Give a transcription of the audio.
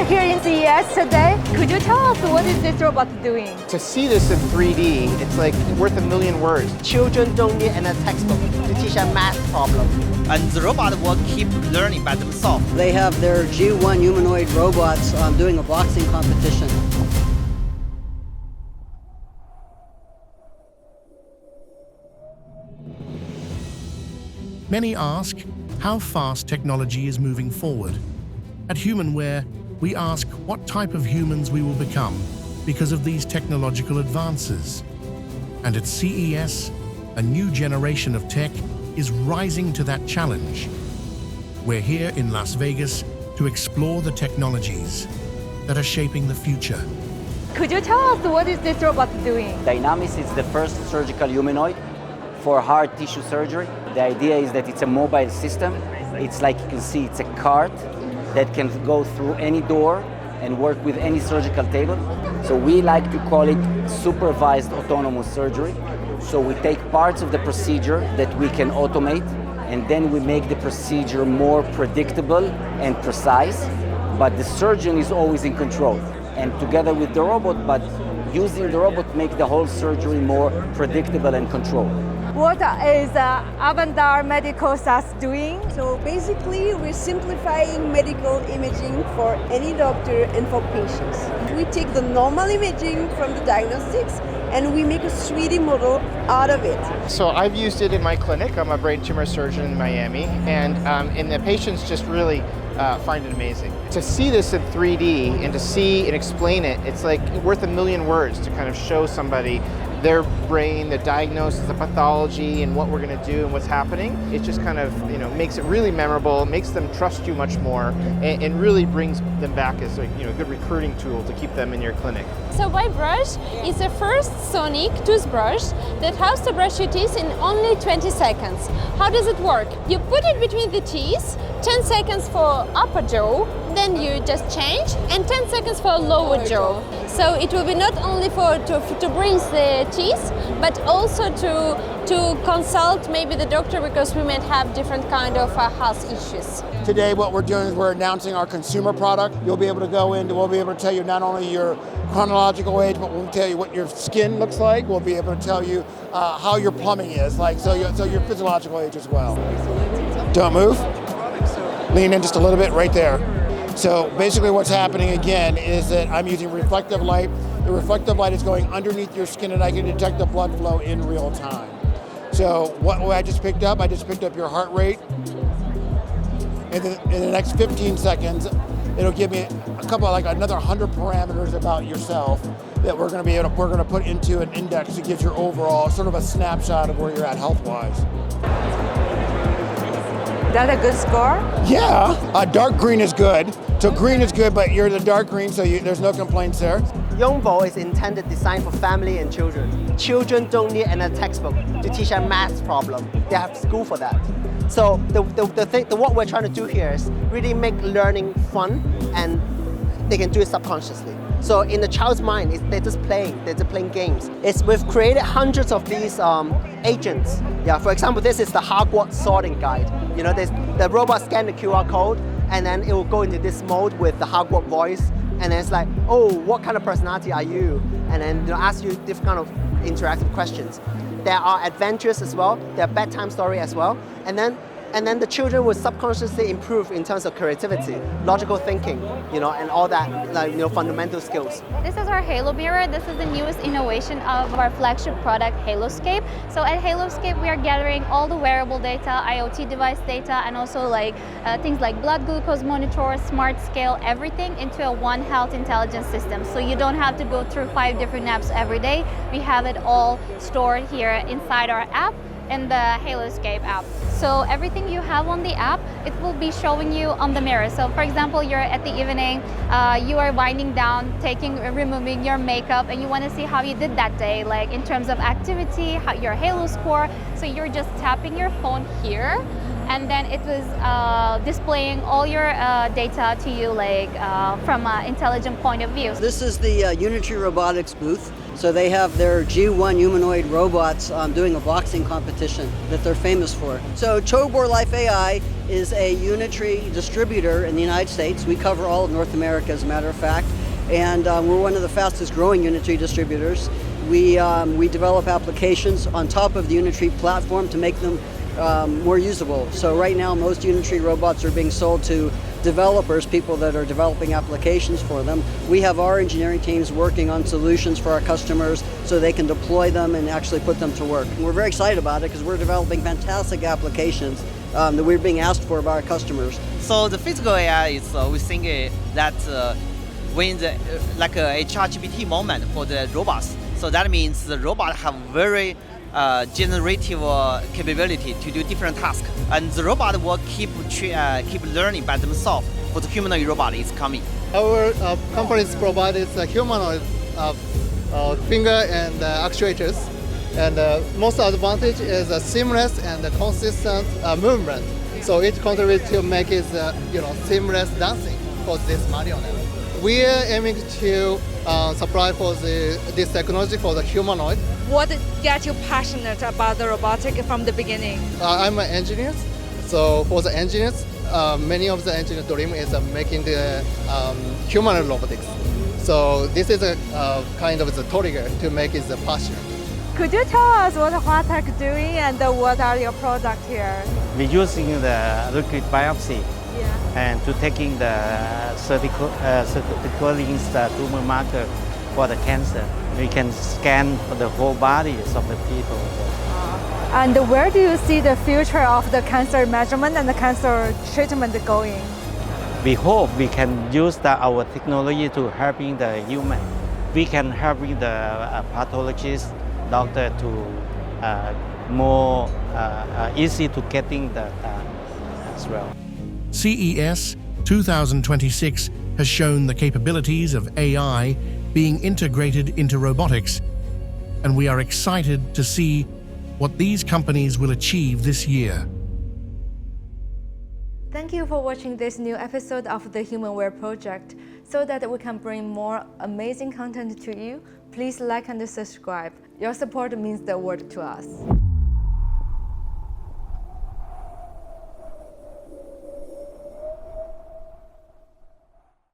We're here in CES today. Could you tell us what is this robot doing? To see this in 3D, it's like worth a million words. Children don't need a textbook to teach a math problem. And the robot will keep learning by themselves. They have their G1 humanoid robots doing a boxing competition. Many ask how fast technology is moving forward. At HumanWare, we ask what type of humans we will become because of these technological advances. And at CES, a new generation of tech is rising to that challenge. We're here in Las Vegas to explore the technologies that are shaping the future. Could you tell us what is this robot doing? Dynamics is the first surgical humanoid for hard tissue surgery. The idea is that it's a mobile system. It's like you can see, it's a cart that can go through any door and work with any surgical table. So we like to call it supervised autonomous surgery. So we take parts of the procedure that we can automate, and then we make the procedure more predictable and precise, but the surgeon is always in control. And together with the robot, but using the robot make the whole surgery more predictable and controlled. What is Avandar Medical SAS doing? So basically, we're simplifying medical imaging for any doctor and for patients. We take the normal imaging from the diagnostics and we make a 3D model out of it. So I've used it in my clinic. I'm a brain tumor surgeon in Miami, and the patients just really find it amazing. To see this in 3D and to see and explain it, it's like worth a million words to kind of show somebody their brain, the diagnosis, the pathology, and what we're going to do and what's happening. It just kind of, makes it really memorable, makes them trust you much more, and really brings them back as a good recruiting tool to keep them in your clinic. So Y-Brush is the first sonic toothbrush that helps to brush your teeth in only 20 seconds. How does it work? You put it between the teeth, 10 seconds for upper jaw, then you just change, and 10 seconds for lower jaw. So it will be not only to bring the teeth, but also to consult maybe the doctor, because we might have different kind of health issues. Today what we're doing is we're announcing our consumer product. You'll be able to go in, we'll be able to tell you not only your chronological age, but we'll tell you what your skin looks like. We'll be able to tell you how your plumbing is, so your physiological age as well. Don't move. Lean in just a little bit right there. So basically what's happening again is that I'm using reflective light. The reflective light is going underneath your skin and I can detect the blood flow in real time. So what I just picked up your heart rate. And then in the next 15 seconds, it'll give me another 100 parameters about yourself that we're going to put into an index that gives your overall sort of a snapshot of where you're at health-wise. Is that a good score? Yeah, dark green is good. So green is good, but you're the dark green, so there's no complaints there. Yongbo is intended designed for family and children. Children don't need a textbook to teach a math problem. They have school for that. So what we're trying to do here is really make learning fun, and they can do it subconsciously. So in the child's mind, they're just playing games. We've created hundreds of these agents. Yeah, for example, this is the Hogwarts sorting guide. The robot scan the QR code, and then it will go into this mode with the Hogwarts voice, and then it's like, oh, what kind of personality are you? And then ask you different kind of interactive questions. There are adventures as well. There are bedtime story as well, and then the children will subconsciously improve in terms of creativity, logical thinking, and all that, fundamental skills. This is our Halo mirror. This is the newest innovation of our flagship product, Haloscape. So at Haloscape, we are gathering all the wearable data, IoT device data, and also things like blood glucose monitor, smart scale, everything into a one health intelligence system. So you don't have to go through 5 different apps every day. We have it all stored here inside our app, in the Haloscape app. So everything you have on the app, it will be showing you on the mirror. So for example, you're at the evening, you are winding down, removing your makeup, and you want to see how you did that day, like in terms of activity, your Halo score. So you're just tapping your phone here, and then it was displaying all your data to you from an intelligent point of view. This is the Unity Robotics booth. So they have their G1 humanoid robots doing a boxing competition that they're famous for. So Chobor Life AI is a Unitree distributor in the United States. We cover all of North America, as a matter of fact, and we're one of the fastest growing Unitree distributors. We develop applications on top of the Unitree platform to make them more usable. So right now, most Unitree robots are being sold to developers, people that are developing applications for them. We have our engineering teams working on solutions for our customers so they can deploy them and actually put them to work. And we're very excited about it because we're developing fantastic applications that we're being asked for by our customers. So the physical AI is, we think that when the like a ChatGPT moment for the robots. So that means the robot have very generative capability to do different tasks, and the robot will keep learning by themselves. For the humanoid robot is coming. Our companies provided the humanoid finger and actuators, and most advantage is a seamless and consistent movement. So it contributes to make it seamless dancing for this marionette. We are aiming to supply for this technology for the humanoid. What gets you passionate about the robotic from the beginning? I'm an engineer, so for the engineers, many of the engineers' dream is making the humanoid robotics. So this is a kind of the trigger to make it the passion. Could you tell us what Huatech is doing and what are your products here? We're using the liquid biopsy and to taking the circulating the tumor marker for the cancer. We can scan the whole bodies of the people. And where do you see the future of the cancer measurement and the cancer treatment going? We hope we can use our technology to helping the human. We can help the pathologist, doctor to more easy to getting the as well. CES 2026 has shown the capabilities of AI being integrated into robotics, and we are excited to see what these companies will achieve this year. Thank you for watching this new episode of the HumanWare Project. So that we can bring more amazing content to you, please like and subscribe. Your support means the world to us.